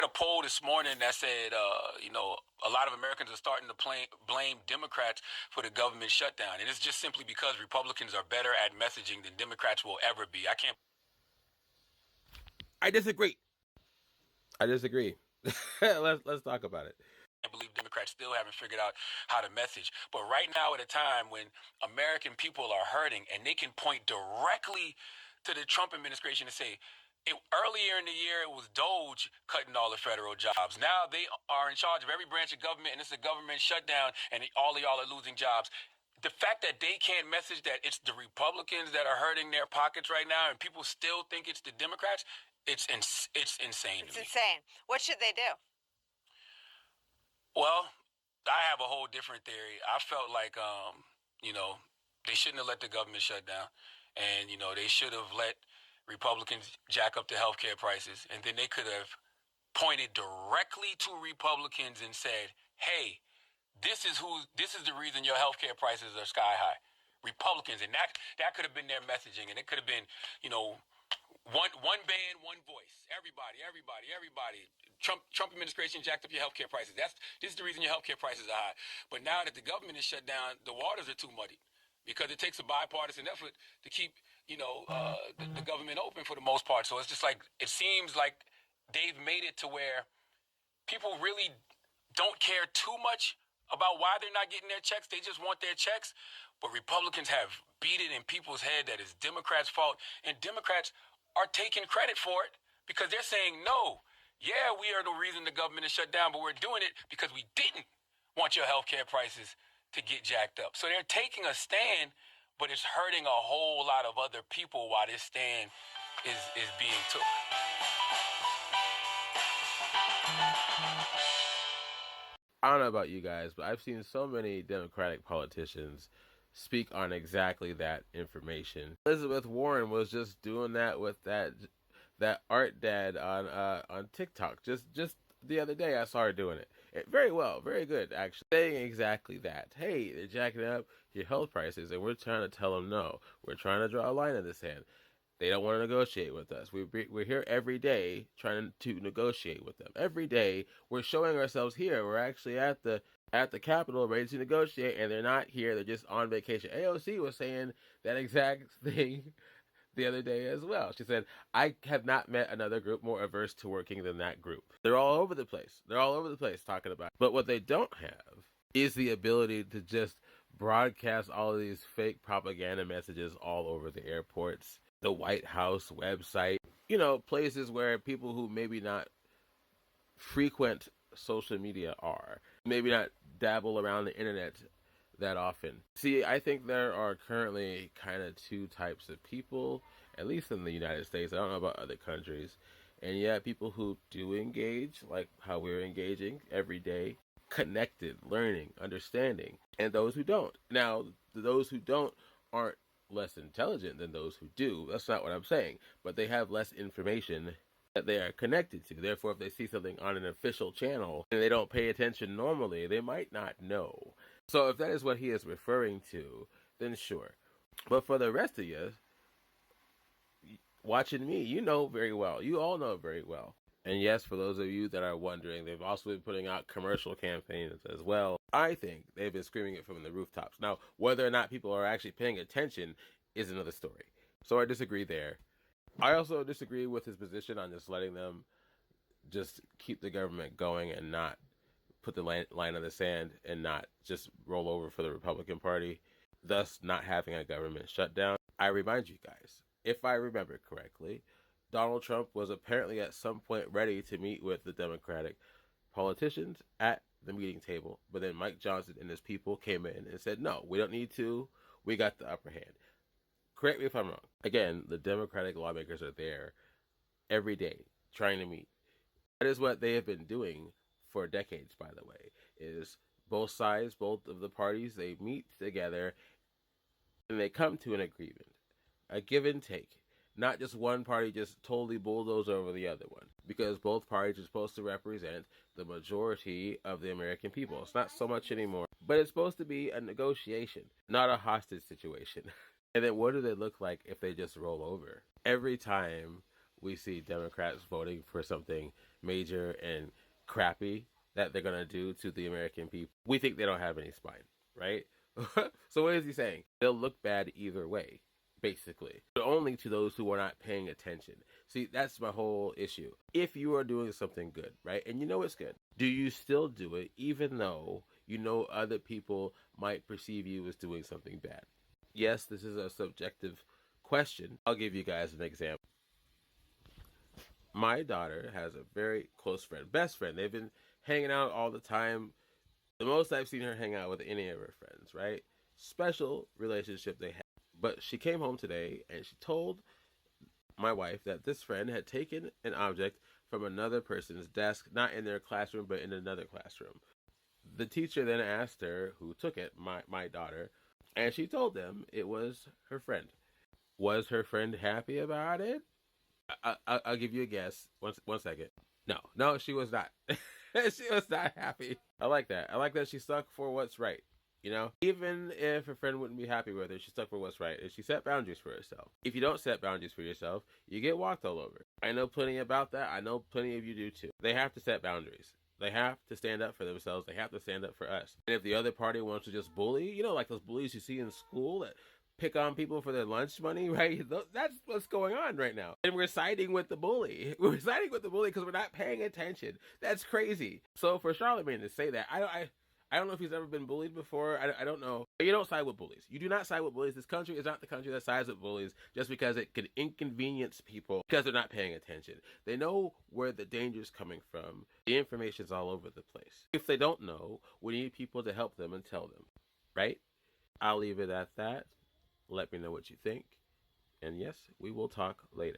A poll this morning that said, a lot of Americans are starting to blame Democrats for the government shutdown. And it's just simply because Republicans are better at messaging than Democrats will ever be. I disagree. Let's talk about it. I believe Democrats still haven't figured out how to message. But right now, at a time when American people are hurting and they can point directly to the Trump administration and say, earlier in the year, it was Doge cutting all the federal jobs. Now they are in charge of every branch of government, and it's a government shutdown, and all of y'all are losing jobs. The fact that they can't message that it's the Republicans that are hurting their pockets right now, and people still think it's the Democrats, it's insane. It's insane. What should they do? Well, I have a whole different theory. I felt like, they shouldn't have let the government shut down, and they should have let Republicans jack up the healthcare prices, and then they could have pointed directly to Republicans and said, "Hey, this is the reason your healthcare prices are sky high." Republicans, and that could have been their messaging, and it could have been, one band, one voice. Everybody. Trump administration jacked up your healthcare prices. This is the reason your healthcare prices are high. But now that the government is shut down, the waters are too muddy because it takes a bipartisan effort to keep the government open for the most part. So it's just like, it seems like they've made it to where people really don't care too much about why they're not getting their checks. They just want their checks. But Republicans have beat it in people's head that it's Democrats' fault, and Democrats are taking credit for it because they're saying, no, yeah, we are the reason the government is shut down, but we're doing it because we didn't want your healthcare prices to get jacked up. So they're taking a stand, but it's hurting a whole lot of other people while this stand is being took. I don't know about you guys, but I've seen so many Democratic politicians speak on exactly that information. Elizabeth Warren was just doing that with that art dad on TikTok. Just the other day, I saw her doing it. Very well, very good, actually. Saying exactly that. Hey, they're jacking up your health prices, and we're trying to tell them no. We're trying to draw a line in the sand. They don't want to negotiate with us. We're here every day trying to negotiate with them. Every day, we're showing ourselves here. We're actually at the Capitol ready to negotiate, and they're not here. They're just on vacation. AOC was saying that exact thing the other day as well. She said, I have not met another group more averse to working than that group. They're all over the place. They're all over the place talking about it. But what they don't have is the ability to just broadcast all of these fake propaganda messages all over the airports, the White House website, places where people who maybe not frequent social media are, maybe not dabble around the internet that often. See, I think there are currently kind of two types of people, at least in the United States. I don't know about other countries. And yeah, people who do engage, like how we're engaging every day, connected, learning, understanding, and those who don't. Now, those who don't aren't less intelligent than those who do. That's not what I'm saying. But they have less information that they are connected to. Therefore, if they see something on an official channel and they don't pay attention normally, they might not know. So if that is what he is referring to, then sure. But for the rest of you, watching me, you know very well. You all know very well. And yes, for those of you that are wondering, they've also been putting out commercial campaigns as well. I think they've been screaming it from the rooftops. Now, whether or not people are actually paying attention is another story. So I disagree there. I also disagree with his position on just letting them just keep the government going and not put the line in the sand and not just roll over for the Republican Party, thus not having a government shutdown. I remind you guys, if I remember correctly, Donald Trump was apparently at some point ready to meet with the Democratic politicians at the meeting table, but then Mike Johnson and his people came in and said, no, we don't need to. We got the upper hand. Correct me if I'm wrong. Again, the Democratic lawmakers are there every day trying to meet. That is what they have been doing for decades, by the way, is both sides, both of the parties, they meet together and they come to an agreement, a give and take. Not just one party just totally bulldoze over the other one, because both parties are supposed to represent the majority of the American people. It's not so much anymore, but it's supposed to be a negotiation, not a hostage situation. And then what do they look like if they just roll over? Every time we see Democrats voting for something major and crappy that they're gonna do to the American people, we think they don't have any spine, right? So what is he saying? They'll look bad either way, basically, but only to those who are not paying attention. See, that's my whole issue. If you are doing something good, right, and you know it's good, do you still do it even though you know other people might perceive you as doing something bad? Yes, this is a subjective question. I'll give you guys an example. My daughter has a very close friend, best friend. They've been hanging out all the time. The most I've seen her hang out with any of her friends, right? Special relationship they have. But she came home today and she told my wife that this friend had taken an object from another person's desk, not in their classroom, but in another classroom. The teacher then asked her who took it, my daughter, and she told them it was her friend. Was her friend happy about it? I'll give you a guess. One second. No, she was not. She was not happy. I like that. I like that she stuck for what's right. You know, even if her friend wouldn't be happy with her, she stuck for what's right, and she set boundaries for herself. If you don't set boundaries for yourself, you get walked all over. I know plenty about that. I know plenty of you do too. They have to set boundaries. They have to stand up for themselves. They have to stand up for us. And if the other party wants to just bully, you know, like those bullies you see in school that pick on people for their lunch money, right? That's what's going on right now. And we're siding with the bully. We're siding with the bully because we're not paying attention. That's crazy. So for Charlemagne to say that, I don't know if he's ever been bullied before. I don't know. But you don't side with bullies. You do not side with bullies. This country is not the country that sides with bullies just because it can inconvenience people because they're not paying attention. They know where the danger's coming from. The information's all over the place. If they don't know, we need people to help them and tell them, right? I'll leave it at that. Let me know what you think. And yes, we will talk later.